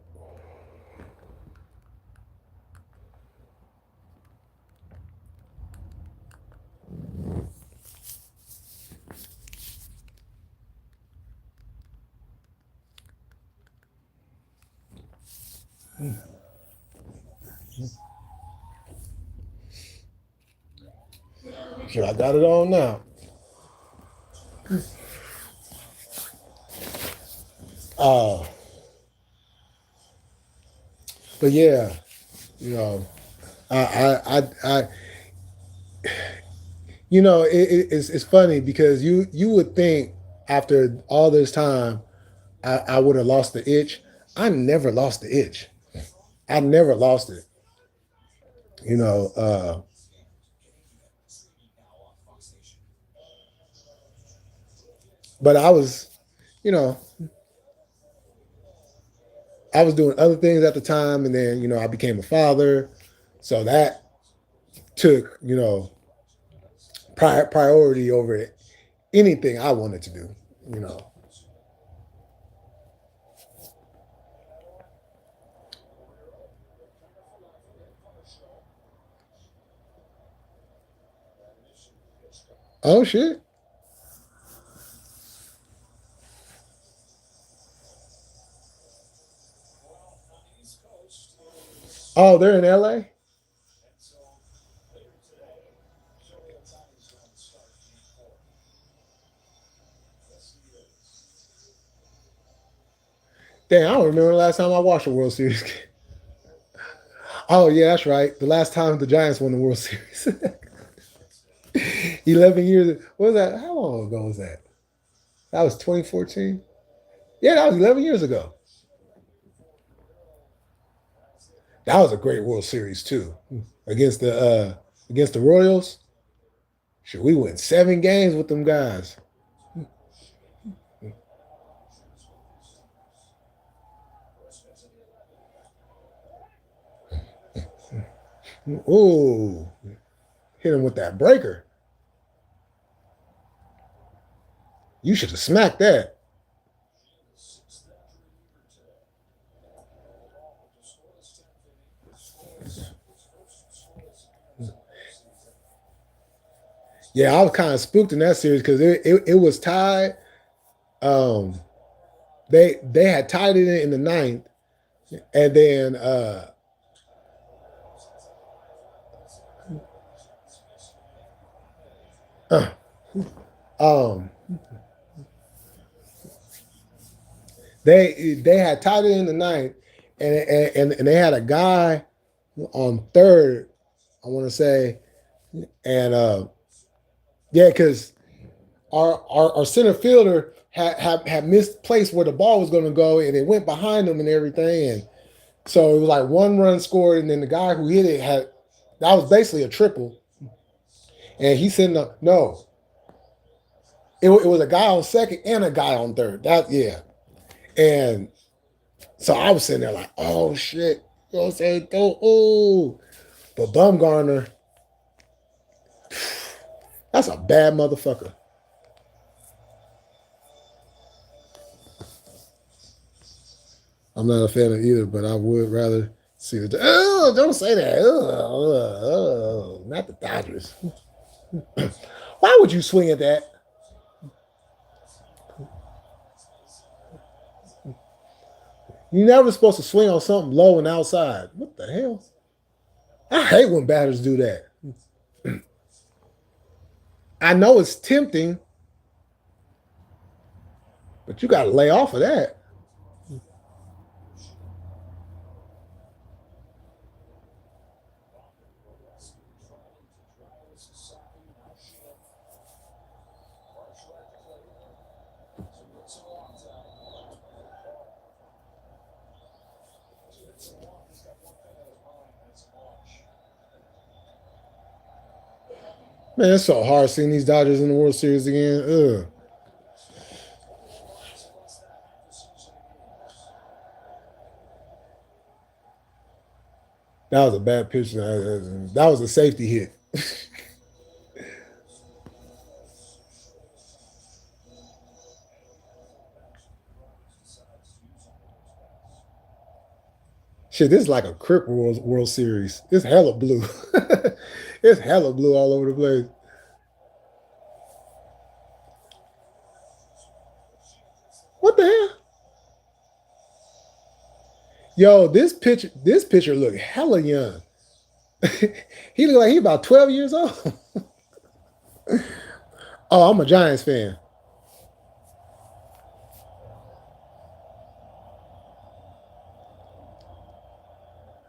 S1: Sure, I got it on now. But yeah, I it's funny because you would think after all this time I would have lost the itch. I never lost the itch. I never lost it. But I was, I was doing other things at the time, and then I became a father, so that took priority over anything I wanted to do. You know. Oh shit. Oh, they're in LA? Damn, I don't remember the last time I watched a World Series game. Oh yeah, that's right. The last time the Giants won the World Series. 11 years. What was that? How long ago was that? That was 2014. Yeah, that was 11 years ago. That was a great World Series too. Against the Royals. Sure, we went 7 games with them guys. Ooh, hit him with that breaker. You should have smacked that. Yeah, I was kind of spooked in that series because it was tied. Um, they had tied it in the ninth, and then uh, um, they had tied it in the ninth, and they had a guy on third. I want to say, and yeah, because our center fielder had misplaced where the ball was going to go, and it went behind him and everything, and so it was like 1 run scored, and then the guy who hit it had that was basically a triple, and he said no. It was a guy on second and a guy on third. That yeah, and so I was sitting there like, oh shit, you know what I'm saying? Oh, but Bumgarner, that's a bad motherfucker. I'm not a fan of either, but I would rather see the. Oh, don't say that. Not the Dodgers. Why would you swing at that? You're never supposed to swing on something low and outside. What the hell? I hate when batters do that. I know it's tempting, but you got to lay off of that. Man, it's so hard seeing these Dodgers in the World Series again. Ugh. That was a bad pitch. That was a safety hit. Shit, this is like a Crip World Series. It's hella blue. It's hella blue all over the place. What the hell? Yo, this pitcher look hella young. He look like he about 12 years old. Oh, I'm a Giants fan.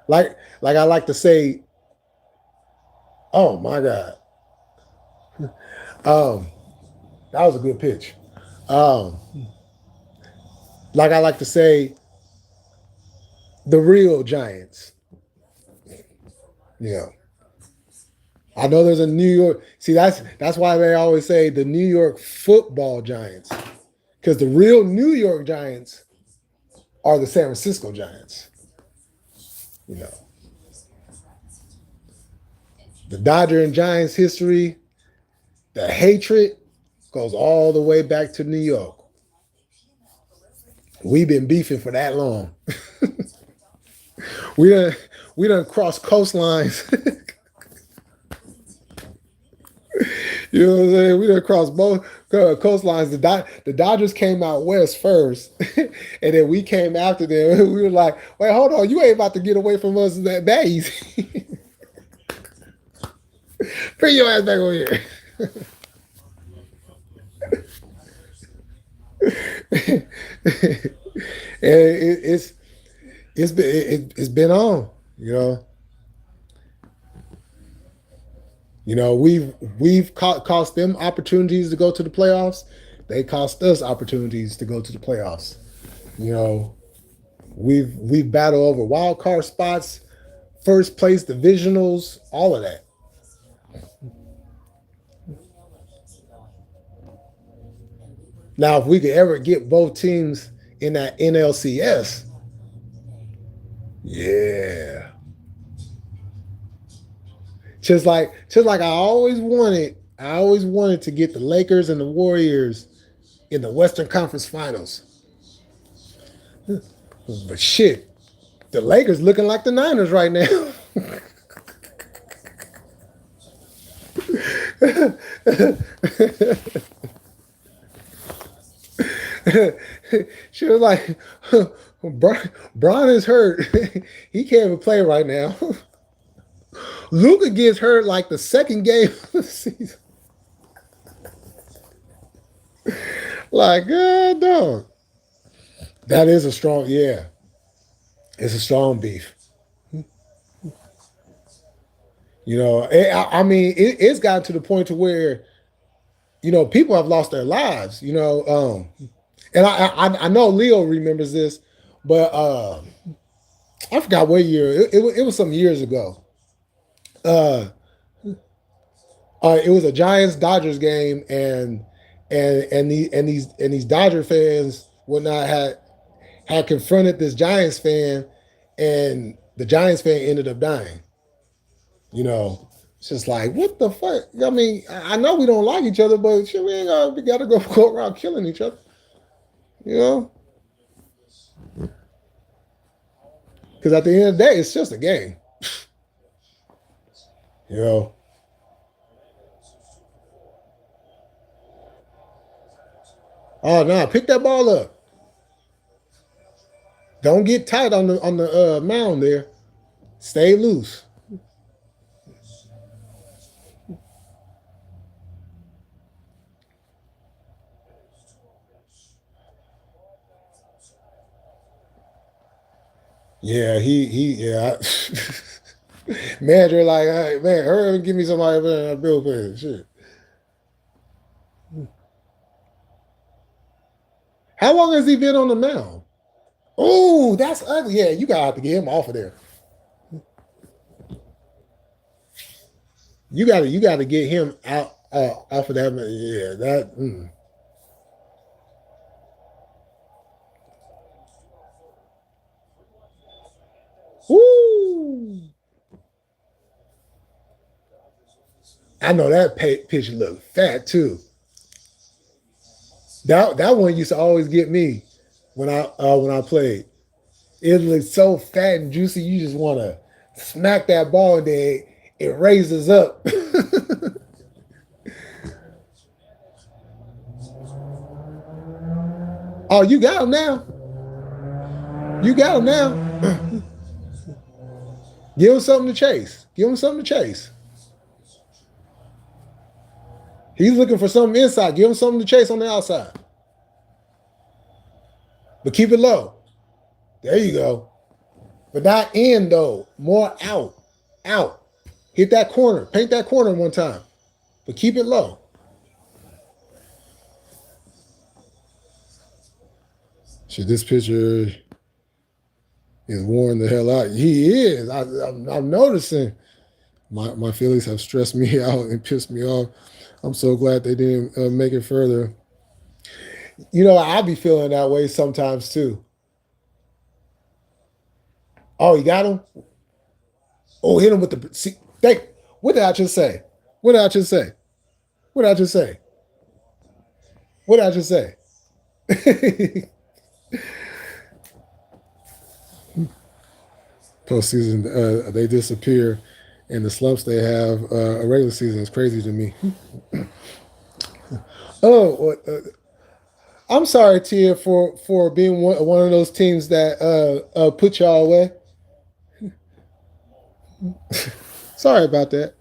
S1: Like I like to say, oh my God. Um, that was a good pitch. Um, like I like to say, the real Giants. Yeah. I know there's a New York. See, that's why they always say the New York Football Giants, because the real New York Giants are the San Francisco Giants. You know, the Dodger and Giants history the hatred goes all the way back to New York. We've been beefing for that long. we done crossed coastlines. You know what I'm saying? We done crossed both coastlines. The Dodgers came out west first, and then we came after them. We were like, wait, hold on. You ain't about to get away from us that easy. Bring your ass back over here. And it's been on, you know. You know, we've cost them opportunities to go to the playoffs. They cost us opportunities to go to the playoffs. You know, we've battled over wild card spots, first place divisionals, all of that. Now, if we could ever get both teams in that NLCS, yeah. Just like I always wanted to get the Lakers and the Warriors in the Western Conference Finals. But shit, the Lakers looking like the Niners right now. She was like, Bron is hurt. He can't even play right now. Luka gets hurt like the second game of the season. Like, God, dog. That is a strong, yeah. It's a strong beef. You know, I mean, it's gotten to the point to where, you know, people have lost their lives, you know. And I know Leo remembers this, but I forgot what year. It was some years ago. It was a Giants Dodgers game, and these Dodger fans would not had confronted this Giants fan, and the Giants fan ended up dying. You know, it's just like, what the fuck? I mean, I know we don't like each other, but shit, we gotta go around killing each other. You know, because at the end of the day, it's just a game. You know. Oh no! Pick that ball up. Don't get tight on the mound there. Stay loose. Yeah, yeah. Manager like, hey, man, hurry and give me somebody a bill pay. Shit. How long has he been on the mound? Oh, that's ugly. Yeah, you gotta have to get him off of there. You gotta get him out off of that. Yeah, that. Woo! I know that pitch looked fat too. That one used to always get me when I played. It looks so fat and juicy. You just want to smack that ball and then it raises up. Oh, you got him now. You got him now. Give him something to chase. Give him something to chase. He's looking for something inside. Give him something to chase on the outside. But keep it low. There you go. But not in, though. More out. Out. Hit that corner. Paint that corner one time. But keep it low. Shit, this pitcher is worn the hell out. He is. I'm noticing. My feelings have stressed me out and pissed me off. I'm so glad they didn't make it further. You know, I be feeling that way sometimes too. Oh, you got him? Oh, hit him with the. See, what did I just say? What did I just say? What did I just say? What did I just say? Postseason, they disappear, and the slumps they have a regular season is crazy to me. Oh, I'm sorry, Tia, for being one of those teams that put y'all away. Sorry about that.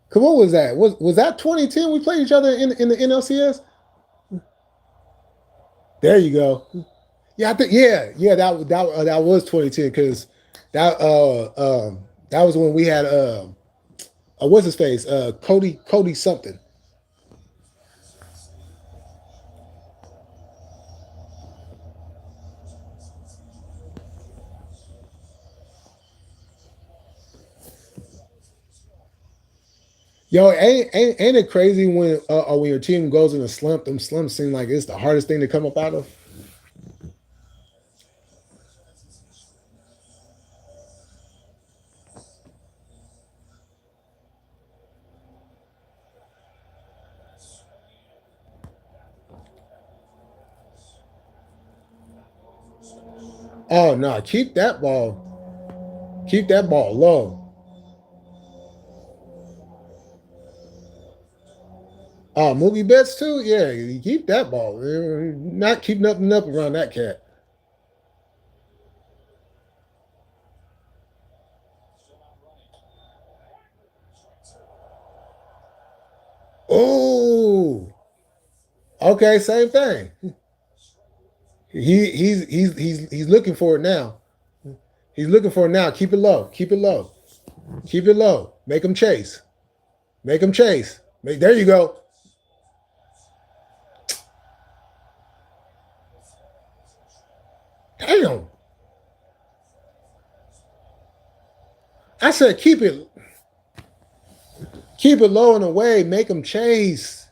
S1: Cause what was that? Was that 2010? We played each other in the NLCS. There you go. Yeah, I think that was 2010 because that was when we had what's his face Cody something. Yo, ain't it crazy when your team goes in a slump? Them slumps seem like it's the hardest thing to come up out of. Oh no, keep that ball. Keep that ball low. Oh, movie bets too? Yeah, you keep that ball. Not keep nothing up around that cat. Oh, okay, same thing. He's looking for it now. He's looking for it now. Keep it low. Keep it low. Keep it low. Make him chase. Make him chase. There you go. Damn. I said keep it low and away. Make him chase.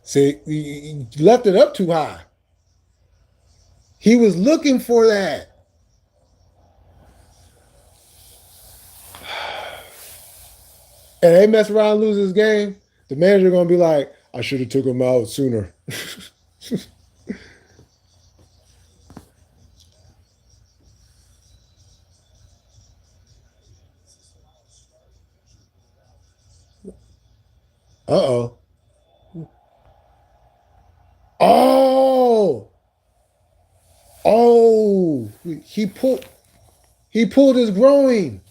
S1: See, he left it up too high. He was looking for that. And they mess around and lose this game, the manager gonna be like, I should have took him out sooner. Uh-oh. Oh. Oh. He pulled his groin.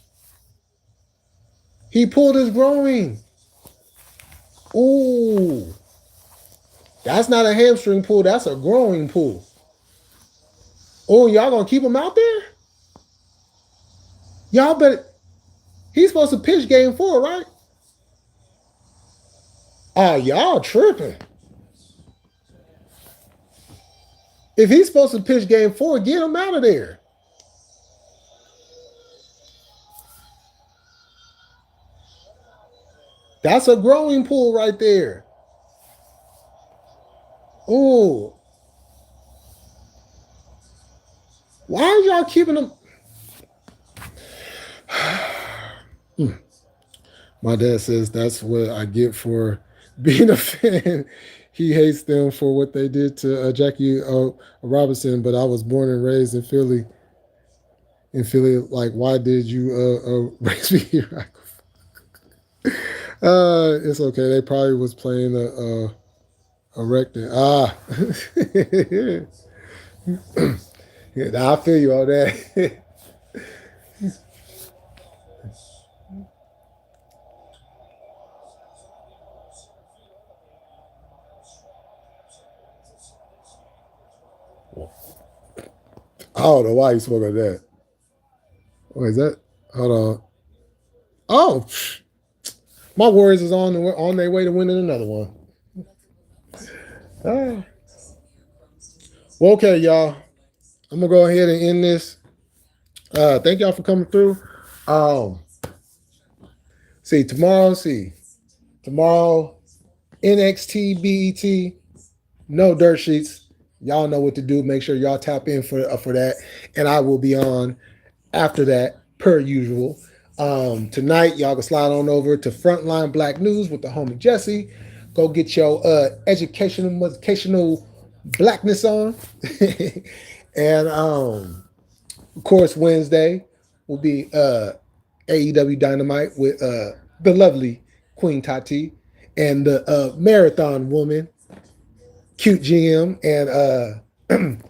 S1: He pulled his groin. Ooh. That's not a hamstring pull. That's a groin pull. Oh, y'all gonna keep him out there? Y'all better. He's supposed to pitch game 4, right? Oh, y'all tripping. If he's supposed to pitch game 4, get him out of there. That's a growing pull right there. Oh. Why are y'all keeping him? My dad says that's what I get for being a fan. He hates them for what they did to Jackie Robinson, but I was born and raised in Philly. Like, why did you raise me here? It's okay. They probably was playing a rectangle. Yeah, I feel you all that. I don't know why you spoke like that. What is that? Hold on. Oh, my Warriors is on their way to winning another one. Well, okay, y'all. I'm gonna go ahead and end this. Thank y'all for coming through. Tomorrow NXT BET, no dirt sheets. Y'all know what to do. Make sure y'all tap in for that, and I will be on after that per usual. Tonight, y'all can slide on over to Frontline Black News with the homie Jesse. Go get your educational blackness on. And of course, Wednesday will be AEW Dynamite with the lovely Queen Tati and the marathon woman, cute GM, and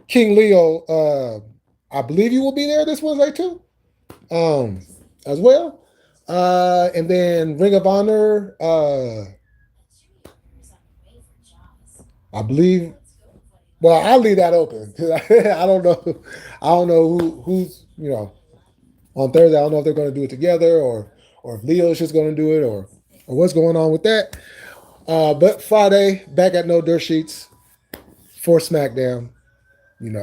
S1: King Leo. I believe you will be there this Wednesday too, as well. And then Ring of Honor. I believe. Well, I'll leave that open because I don't know. I don't know who's on Thursday. I don't know if they're going to do it together or if Leo's just going to do it or what's going on with that. But Friday back at No Dirt Sheets for SmackDown. And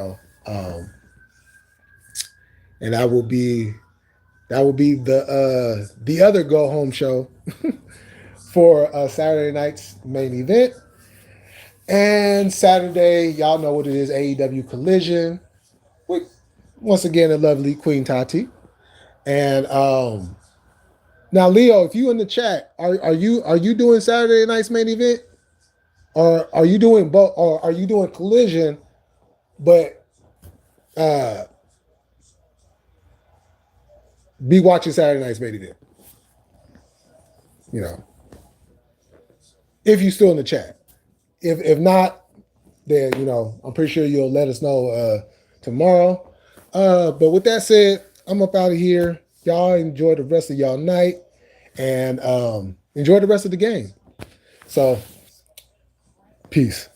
S1: that will be the other go home show for Saturday night's main event. And Saturday, y'all know what it is, AEW Collision with once again the lovely Queen Tati. And now Leo, if you in the chat, are you doing Saturday night's main event? Or are you doing both, or are you doing Collision, but be watching Saturday night's main event? If you're still in the chat. If not, then I'm pretty sure you'll let us know tomorrow. But with that said, I'm up out of here. Y'all enjoy the rest of y'all night and enjoy the rest of the game. So, peace.